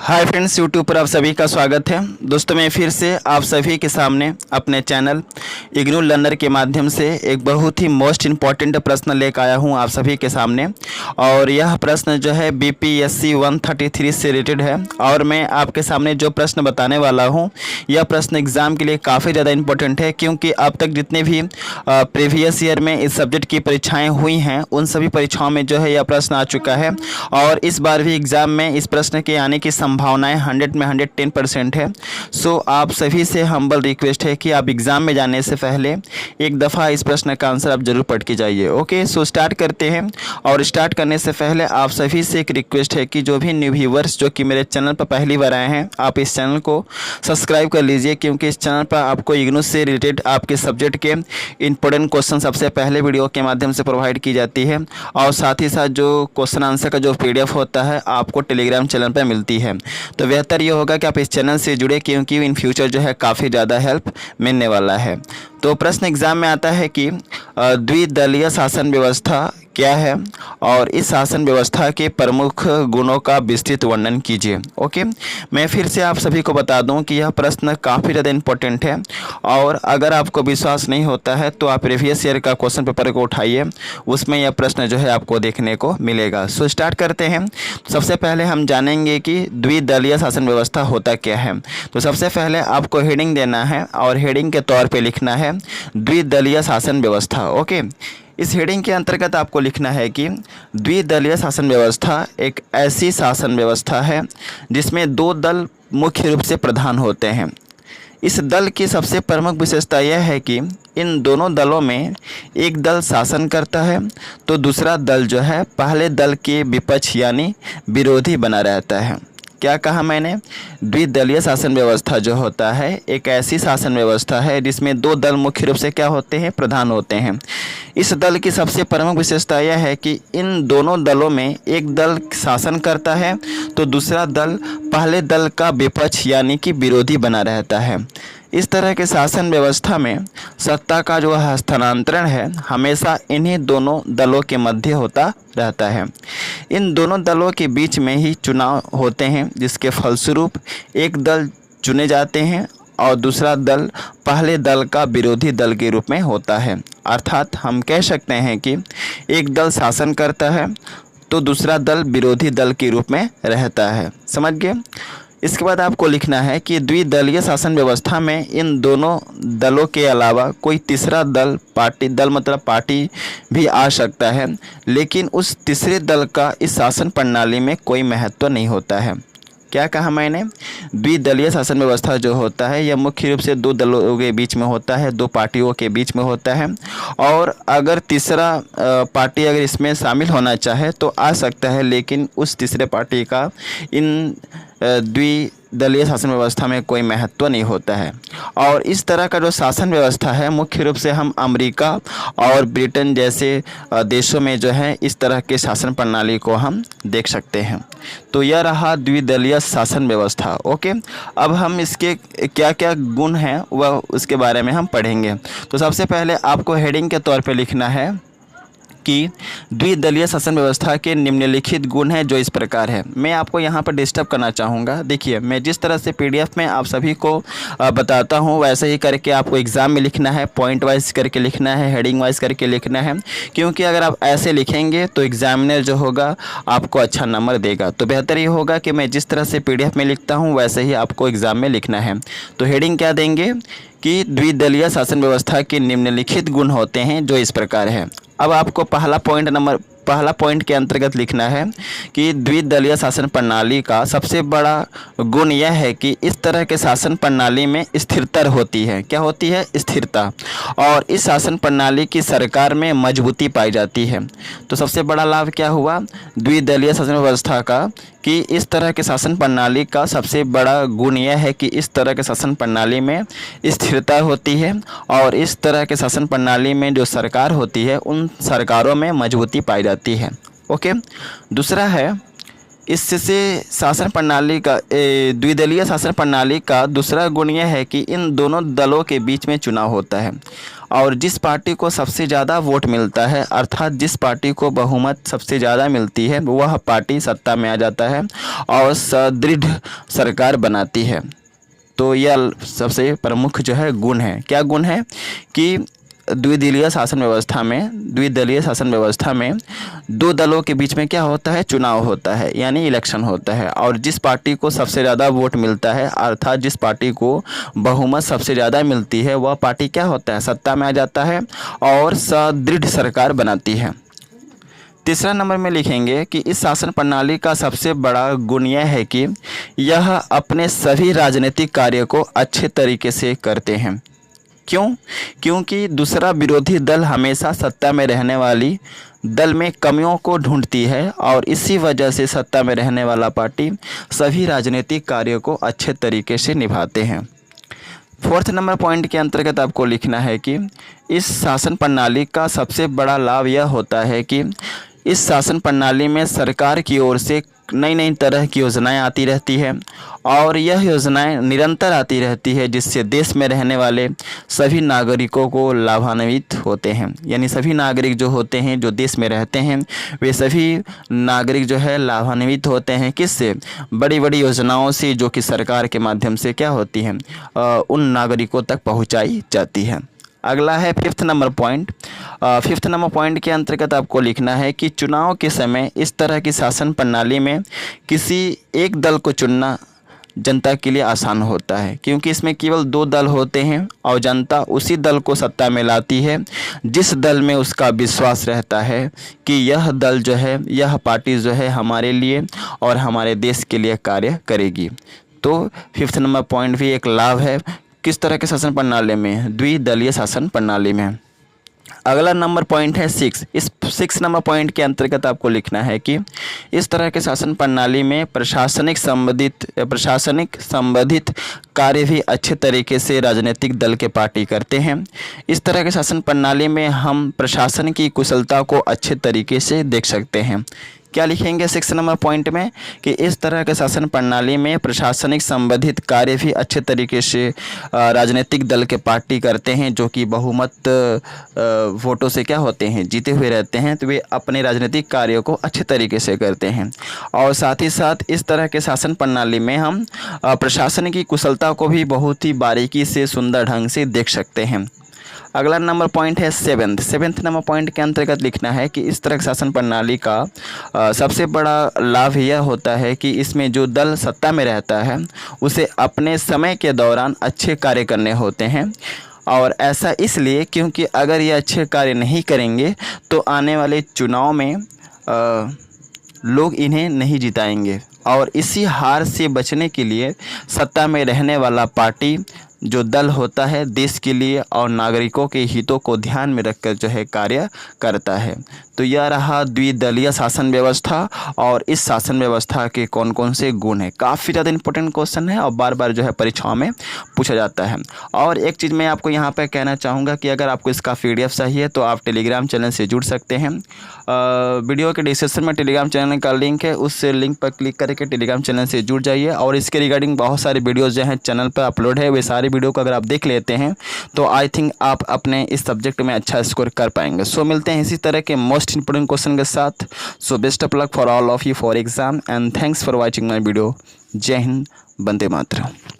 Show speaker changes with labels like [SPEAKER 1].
[SPEAKER 1] Hi friends, YouTube पर आप सभी का स्वागत है। दोस्तों, मैं फिर से आप सभी के सामने अपने चैनल इग्नू लर्नर के माध्यम से एक बहुत ही मोस्ट इम्पॉर्टेंट प्रश्न लेकर आया हूं आप सभी के सामने। और यह प्रश्न जो है बीपीएससी 133 से रिलेटेड है। और मैं आपके सामने जो प्रश्न बताने वाला हूं, यह प्रश्न एग्ज़ाम के लिए काफ़ी ज़्यादा इम्पोर्टेंट है, क्योंकि अब तक जितने भी प्रीवियस ईयर में इस सब्जेक्ट की परीक्षाएँ हुई हैं, उन सभी परीक्षाओं में जो है यह प्रश्न आ चुका है। और इस बार भी एग्ज़ाम में इस प्रश्न के आने की संभावनाएं 100 में 110% है। सो आप सभी से हम्बल रिक्वेस्ट है कि आप एग्ज़ाम में जाने से पहले एक दफ़ा इस प्रश्न का आंसर आप जरूर पढ़ के जाइए। ओके, सो स्टार्ट करते हैं। और स्टार्ट करने से पहले आप सभी से एक रिक्वेस्ट है कि जो भी न्यू व्यूवर्स जो कि मेरे चैनल पर पहली बार आए हैं, आप इस चैनल को सब्सक्राइब कर लीजिए, क्योंकि इस चैनल पर आपको इग्नू से रिलेटेड आपके सब्जेक्ट के इंपॉर्टेंट क्वेश्चन सबसे पहले वीडियो के माध्यम से प्रोवाइड की जाती है। और साथ ही साथ जो क्वेश्चन आंसर का जो PDF होता है आपको टेलीग्राम चैनल पर मिलती है। तो बेहतर ये होगा कि आप इस चैनल से जुड़े, क्योंकि इन फ्यूचर जो है काफ़ी ज़्यादा हेल्प मिलने वाला है। तो प्रश्न एग्ज़ाम में आता है कि द्विदलीय शासन व्यवस्था क्या है, और इस शासन व्यवस्था के प्रमुख गुणों का विस्तृत वर्णन कीजिए। ओके, मैं फिर से आप सभी को बता दूं कि यह प्रश्न काफ़ी ज़्यादा इम्पोर्टेंट है। और अगर आपको विश्वास नहीं होता है तो आप प्रीवियस ईयर का क्वेश्चन पेपर को उठाइए, उसमें यह प्रश्न जो है आपको देखने को मिलेगा। सो स्टार्ट करते हैं। सबसे पहले हम जानेंगे कि द्विदलीय शासन व्यवस्था होता क्या है। तो सबसे पहले आपको हेडिंग देना है, और हेडिंग के तौर पर लिखना है द्विदलीय शासन व्यवस्था। ओके, इस हेडिंग के अंतर्गत आपको लिखना है कि द्विदलीय शासन व्यवस्था एक ऐसी शासन व्यवस्था है जिसमें दो दल मुख्य रूप से प्रधान होते हैं। इस दल की सबसे प्रमुख विशेषता यह है कि इन दोनों दलों में एक दल शासन करता है तो दूसरा दल जो है पहले दल के विपक्ष यानी विरोधी बना रहता है। क्या कहा मैंने? द्विदलीय शासन व्यवस्था जो होता है एक ऐसी शासन व्यवस्था है जिसमें दो दल मुख्य रूप से क्या होते हैं? प्रधान होते हैं। इस दल की सबसे प्रमुख विशेषता यह है कि इन दोनों दलों में एक दल शासन करता है तो दूसरा दल पहले दल का विपक्ष यानी कि विरोधी बना रहता है। इस तरह के शासन व्यवस्था में सत्ता का जो हस्तांतरण है हमेशा इन्हीं दोनों दलों के मध्य होता रहता है। इन दोनों दलों के बीच में ही चुनाव होते हैं, जिसके फलस्वरूप एक दल चुने जाते हैं और दूसरा दल पहले दल का विरोधी दल के रूप में होता है। अर्थात हम कह सकते हैं कि एक दल शासन करता है तो दूसरा दल विरोधी दल के रूप में रहता है। समझ गए? इसके बाद आपको लिखना है कि द्विदलीय शासन व्यवस्था में इन दोनों दलों के अलावा कोई तीसरा दल, पार्टी भी आ सकता है, लेकिन उस तीसरे दल का इस शासन प्रणाली में कोई महत्व नहीं होता है। क्या कहा मैंने? द्विदलीय शासन व्यवस्था जो होता है यह मुख्य रूप से दो दलों के बीच में होता है, दो पार्टियों के बीच में होता है। और अगर तीसरा पार्टी अगर इसमें शामिल होना चाहे तो आ सकता है, लेकिन उस तीसरे पार्टी का इन द्विदलीय शासन व्यवस्था में कोई महत्व नहीं होता है। और इस तरह का जो शासन व्यवस्था है मुख्य रूप से हम अमेरिका और ब्रिटेन जैसे देशों में जो है इस तरह के शासन प्रणाली को हम देख सकते हैं। तो यह रहा द्विदलीय शासन व्यवस्था। ओके, अब हम इसके क्या क्या गुण हैं वह उसके बारे में हम पढ़ेंगे। तो सबसे पहले आपको हेडिंग के तौर पर लिखना है कि द्विदलीय शासन व्यवस्था के निम्नलिखित गुण हैं जो इस प्रकार है। मैं आपको यहाँ पर डिस्टर्ब करना चाहूँगा। देखिए, मैं जिस तरह से PDF में आप सभी को बताता हूँ वैसे ही करके आपको एग्ज़ाम में लिखना है, पॉइंट वाइज करके लिखना है, हेडिंग वाइज करके लिखना है, क्योंकि अगर आप ऐसे लिखेंगे तो एग्जामिनर जो होगा आपको अच्छा नंबर देगा। तो बेहतर ये होगा कि मैं जिस तरह से PDF में लिखता हूँ वैसे ही आपको एग्ज़ाम में लिखना है। तो हेडिंग क्या देंगे कि द्विदलीय शासन व्यवस्था के निम्नलिखित गुण होते हैं जो इस प्रकार है। अब आपको पहला पॉइंट के अंतर्गत लिखना है कि द्विदलीय शासन प्रणाली का सबसे बड़ा गुण यह है कि इस तरह के शासन प्रणाली में स्थिरता होती है। क्या होती है? स्थिरता। और इस शासन प्रणाली की सरकार में मजबूती पाई जाती है। तो सबसे बड़ा लाभ क्या हुआ द्विदलीय शासन व्यवस्था का, कि इस तरह के शासन प्रणाली का सबसे बड़ा गुण यह है कि इस तरह के शासन प्रणाली में स्थिरता होती है, और इस तरह के शासन प्रणाली में जो सरकार होती है उन सरकारों में मजबूती पाई जाती है। ओके, दूसरा है इससे शासन प्रणाली का द्विदलीय शासन प्रणाली का दूसरा गुण यह है कि इन दोनों दलों के बीच में चुनाव होता है। और जिस पार्टी को सबसे ज़्यादा वोट मिलता है, अर्थात जिस पार्टी को बहुमत सबसे ज़्यादा मिलती है, वह पार्टी सत्ता में आ जाता है और सुदृढ़ सरकार बनाती है। तो यह सबसे प्रमुख जो है गुण है। क्या गुण है कि द्विदलीय शासन व्यवस्था में दो दलों के बीच में क्या होता है, चुनाव होता है, यानी इलेक्शन होता है। और जिस पार्टी को सबसे ज़्यादा वोट मिलता है, अर्थात जिस पार्टी को बहुमत सबसे ज़्यादा मिलती है, वह पार्टी क्या होता है, सत्ता में आ जाता है और सुदृढ़ सरकार बनाती है। तीसरा नंबर में लिखेंगे कि इस शासन प्रणाली का सबसे बड़ा गुण यह है कि यह अपने सभी राजनीतिक कार्य को अच्छे तरीके से करते हैं। क्यों? क्योंकि दूसरा विरोधी दल हमेशा सत्ता में रहने वाली दल में कमियों को ढूंढती है और इसी वजह से सत्ता में रहने वाला पार्टी सभी राजनीतिक कार्यों को अच्छे तरीके से निभाते हैं। फोर्थ नंबर पॉइंट के अंतर्गत आपको लिखना है कि इस शासन प्रणाली का सबसे बड़ा लाभ यह होता है कि इस शासन प्रणाली में सरकार की ओर से नई नई तरह की योजनाएं आती रहती है और यह योजनाएं निरंतर आती रहती है, जिससे देश में रहने वाले सभी नागरिकों को लाभान्वित होते हैं। यानी सभी नागरिक जो होते हैं, जो देश में रहते हैं, वे सभी नागरिक जो है लाभान्वित होते हैं। किससे? बड़ी बड़ी योजनाओं से, जो कि सरकार के माध्यम से क्या होती हैं, उन नागरिकों तक पहुँचाई जाती है। अगला है fifth number point. Fifth number point के अंतर्गत आपको लिखना है कि चुनाव के समय इस तरह की शासन प्रणाली में किसी एक दल को चुनना जनता के लिए आसान होता है, क्योंकि इसमें केवल दो दल होते हैं और जनता उसी दल को सत्ता में लाती है जिस दल में उसका विश्वास रहता है कि यह दल जो है, यह पार्टी जो है हमारे लिए और हमारे देश के लिए कार्य करेगी। तो फिफ्थ नंबर पॉइंट भी एक लाभ है किस तरह के शासन प्रणाली में, द्विदलीय शासन प्रणाली में। अगला नंबर पॉइंट है 6। इस 6 नंबर पॉइंट के अंतर्गत आपको लिखना है कि इस तरह के शासन प्रणाली में प्रशासनिक संबंधित कार्य भी अच्छे तरीके से राजनीतिक दल के पार्टी करते हैं। इस तरह के शासन प्रणाली में हम प्रशासन की कुशलता को अच्छे तरीके से देख सकते हैं। क्या लिखेंगे 6 नंबर पॉइंट में कि इस तरह के शासन प्रणाली में प्रशासनिक संबंधित कार्य भी अच्छे तरीके से राजनीतिक दल के पार्टी करते हैं, जो कि बहुमत वोटों से क्या होते हैं, जीते हुए रहते हैं। तो वे अपने राजनीतिक कार्यों को अच्छे तरीके से करते हैं और साथ ही साथ इस तरह के शासन प्रणाली में हम प्रशासन की कुशलता को भी बहुत ही बारीकी से, सुंदर ढंग से देख सकते हैं। अगला नंबर पॉइंट है 7th नंबर पॉइंट के अंतर्गत लिखना है कि इस तरह की शासन प्रणाली का सबसे बड़ा लाभ यह होता है कि इसमें जो दल सत्ता में रहता है उसे अपने समय के दौरान अच्छे कार्य करने होते हैं। और ऐसा इसलिए क्योंकि अगर ये अच्छे कार्य नहीं करेंगे तो आने वाले चुनाव में लोग इन्हें नहीं जिताएंगे और इसी हार से बचने के लिए सत्ता में रहने वाला पार्टी जो दल होता है देश के लिए और नागरिकों के हितों को ध्यान में रखकर जो है कार्य करता है। तो यह रहा द्विदलीय शासन व्यवस्था और इस शासन व्यवस्था के कौन कौन से गुण हैं। काफ़ी ज़्यादा इंपॉर्टेंट क्वेश्चन है और बार बार जो है परीक्षाओं में पूछा जाता है। और एक चीज़ मैं आपको यहाँ पर कहना चाहूँगा कि अगर आपको इसका PDF चाहिए तो आप टेलीग्राम चैनल से जुड़ सकते हैं। वीडियो के डिस्क्रिप्शन में टेलीग्राम चैनल का लिंक है, उस लिंक पर क्लिक करके टेलीग्राम चैनल से जुड़ जाइए। और इसके रिगार्डिंग बहुत सारे वीडियोज़ जो हैं चैनल पर अपलोड है, वे सारे वीडियो को अगर आप देख लेते हैं तो आई थिंक आप अपने इस सब्जेक्ट में अच्छा स्कोर कर पाएंगे। सो मिलते हैं इसी तरह के मोस्ट इंपोर्टेंट क्वेश्चन के साथ। So best of luck for all of you for exam and thanks for watching my video. जय हिंद, वंदे मातरम।